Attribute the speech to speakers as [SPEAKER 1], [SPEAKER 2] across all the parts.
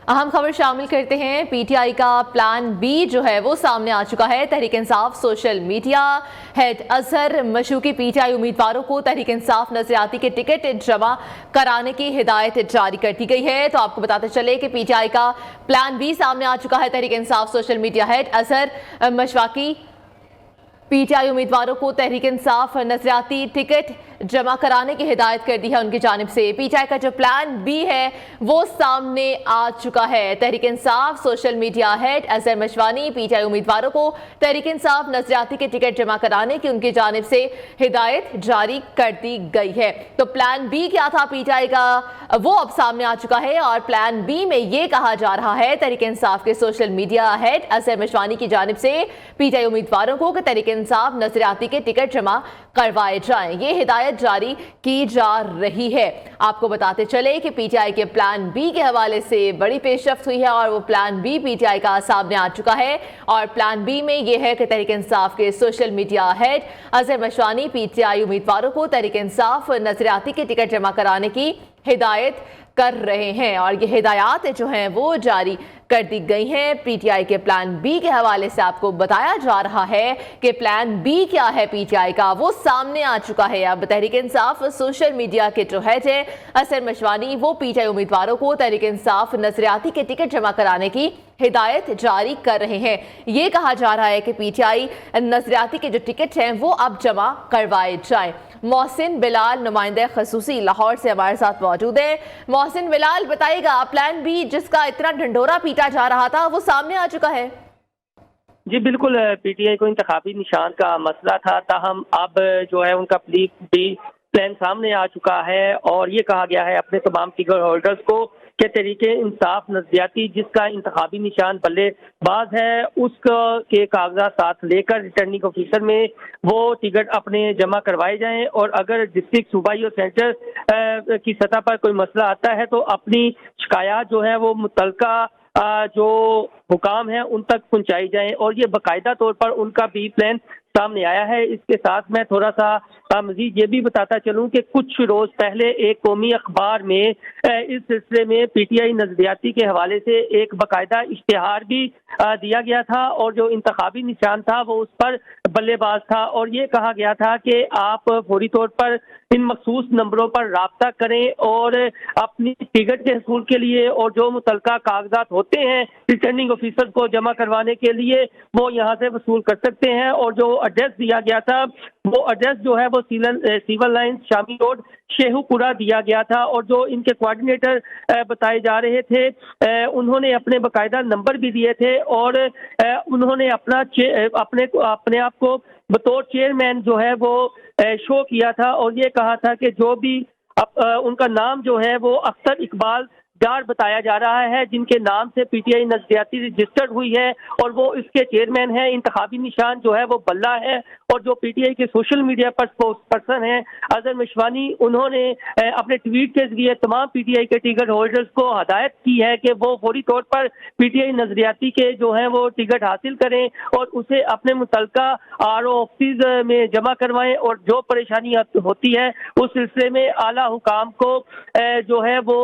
[SPEAKER 1] अहम खबर शामिल करते हैं। पीटीआई का प्लान बी जो है वो सामने आ चुका है। Tehreek Insaf social media head Azhar मशूकी पीटीआई उम्मीदवारों को तहरीक इंसाफ नजरियाती के टिकट जमा कराने की हिदायत जारी कर दी गई है। तो आपको बताते चले कि पीटीआई का प्लान बी सामने आ चुका है। Tehreek Insaf social media head Azhar मशवाकी पीटीआई उम्मीदवारों को तहरीक इंसाफ नजरियाती टिकट जमा कराने की हिदायत कर दी है उनकी जानिब से। पीटीआई का जो प्लान बी है वो सामने आ चुका है। Tehreek Insaf social media head Azhar Mashwani PTI उम्मीदवारों को तहरीक इंसाफ नजरियाती के टिकट जमा कराने की उनकी जानिब से हिदायत जारी कर दी गई है। तो प्लान बी क्या था पीटीआई का, वो अब सामने आ चुका है। और प्लान बी में ये कहा जा रहा है तहरीक इंसाफ के social media head Azhar Mashwani की जानिब से पीटीआई उम्मीदवारों को तहरीक इंसाफ नजरियाती के टिकट जमा करवाए जाएं, ये हिदायत जारी की जा रही है। आपको बताते चले कि पीटीआई के प्लान बी के हवाले से बड़ी पेशरफ्त हुई है और वो प्लान बी पीटीआई का सामने आ चुका है। और प्लान बी में यह है कि तहरीक इंसाफ के social media head Azhar Mashwani PTI उम्मीदवारों को तहरीक इंसाफ नजरियाती के टिकट जमा कराने की हिदायत कर रहे हैं और ये हिदायत जो हैं वो जारी कर दी गई हैं। पीटीआई के प्लान बी के हवाले से आपको बताया जा रहा है कि प्लान बी क्या है पीटीआई का, वो सामने आ चुका है। अब तहरीक इंसाफ सोशल मीडिया के जो हेड है अजहर मशवानी वो पीटीआई उम्मीदवारों को तहरीक इंसाफ नजरियाती के टिकट जमा कराने की हिदायत जारी कर रहे हैं। ये कहा जा रहा है कि पीटीआई नजरियाती के जो टिकट हैं वो अब जमा करवाए जाएं। मोहसिन बिलाल नुमाइंदे खसूसी लाहौर से हमारे साथ मौजूद है। मोहसिन बिलाल बताइएगा, प्लान बी जिसका इतना ढंढोरा पीटा जा रहा था वो सामने आ चुका है।
[SPEAKER 2] जी बिल्कुल, पीटीआई को इंतखाबी निशान का मसला था, ताहम अब जो है उनका प्लान सामने आ चुका है और ये कहा गया है अपने तमाम टिकट होल्डर्स को कि तहरीके इंसाफ नजरियाती जिसका इंतखाबी निशान बल्लेबाज है उसके कागजात साथ लेकर रिटर्निंग ऑफिसर में वो टिकट अपने जमा करवाए जाएं और अगर डिस्ट्रिक्ट सूबाई और सेंटर की सतह पर कोई मसला आता है तो अपनी शिकायत जो है वो मुतलका जो हुकाम है उन तक पहुंचाई जाए और ये बाकायदा तौर पर उनका बी प्लान सामने आया है। इसके साथ मैं थोड़ा सा मजीद ये भी बताता चलूं कि कुछ रोज पहले एक कौमी अखबार में इस सिलसिले में पीटीआई नजरियाती के हवाले से एक बाकायदा इश्तिहार भी दिया गया था और जो इंतखाबी निशान था वो उस पर बल्लेबाज था और ये कहा गया था कि आप फौरी तौर पर इन मखसूस नंबरों पर राब्ता करें और अपनी टिकट के हसूल के लिए और जो मुतलका कागजात होते हैं रिटर्निंग ऑफिसर को जमा करवाने के लिए वो यहाँ से वसूल कर सकते हैं। और जो एड्रेस दिया गया था वो एड्रेस जो है वो सिविल लाइंस शामी रोड शेहूपुरा दिया गया था और जो इनके कोऑर्डिनेटर बताए जा रहे थे उन्होंने अपने बाकायदा नंबर भी दिए थे और उन्होंने अपने आप को बतौर चेयरमैन जो है वो शो किया था और ये कहा था कि जो भी उनका नाम जो है वो अख्तर इकबाल डार बताया जा रहा है जिनके नाम से पीटीआई नजरियाती रजिस्टर्ड हुई है और वो इसके चेयरमैन है। इंतखाबी निशान जो है वो बल्ला है और जो पीटीआई के सोशल मीडिया पर पर्सन है अजहर मशवानी उन्होंने अपने ट्वीट के जरिए तमाम पीटीआई के टिकट होल्डर्स को हदायत की है कि वो फौरी तौर पर पीटीआई नजरियाती के जो है वो टिकट हासिल करें और उसे अपने मुतलका आरओ ऑफिस में जमा करवाएं और जो परेशानी होती है उस सिलसिले में आला हुकाम को जो है वो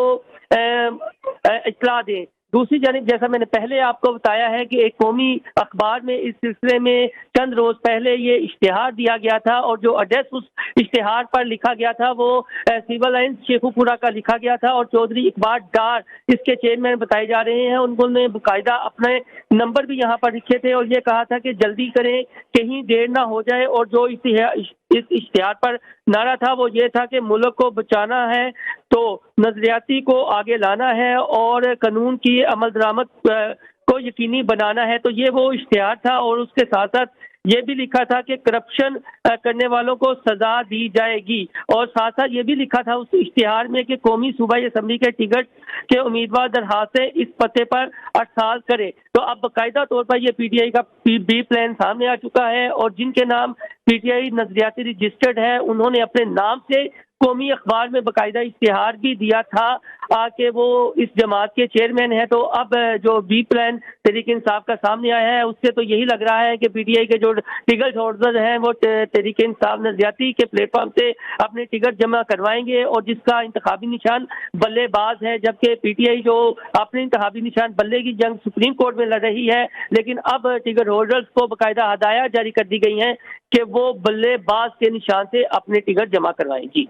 [SPEAKER 2] इत्तला दें। दूसरी जानिब जैसा मैंने पहले आपको बताया है कि एक कौमी अखबार में इस सिलसिले में चंद रोज पहले ये इश्तिहार दिया गया था और जो एड्रेस उस इश्तिहार पर लिखा गया था वो सिविल लाइंस शेखुपुरा का लिखा गया था और चौधरी इकबाल डार इसके चेयरमैन बताए जा रहे हैं। उन्होंने बाकायदा अपने नंबर भी यहाँ पर लिखे थे और ये कहा था कि जल्दी करें कहीं देर ना हो जाए और जो इस इश्तिहार पर नारा था वो ये था कि मुल्क को बचाना है तो नजरियाती को आगे लाना है और कानून की अमल दरामद को यकीनी बनाना है। तो ये वो इश्तिहार था और उसके साथ साथ ये भी लिखा था कि करप्शन करने वालों को सजा दी जाएगी और साथ साथ ये भी लिखा था उस इश्तिहार में कि कौमी सूबाई असम्बली के टिकट के उम्मीदवार दरखास्तें इस पते पर अरसाल करे। तो अब बाकायदा तौर पर ये पीटीआई का बी प्लान सामने आ चुका है और जिनके नाम पीटीआई नजरियाती रजिस्टर्ड है उन्होंने अपने नाम से कौमी अखबार में बाकायदा इश्तिहार भी दिया था कि वो इस जमात के चेयरमैन है। तो अब जो बी प्लान तहरीक इंसाफ का सामने आया है उससे तो यही लग रहा है कि पीटीआई के जो टिकट होल्डर हैं वो तहरीक इंसाफ नजरियाती के प्लेटफॉर्म से अपने टिकट जमा करवाएंगे और जिसका इंतखाबी निशान बल्लेबाज है, जबकि पीटीआई जो अपने इंतखाबी निशान बल्ले की जंग सुप्रीम कोर्ट में लड़ रही है। लेकिन अब टिकट होल्डर्स को बाकायदा हदायत जारी कर दी गई हैं कि वो बल्लेबाज के निशान से अपने टिकट जमा करवाएं। जी।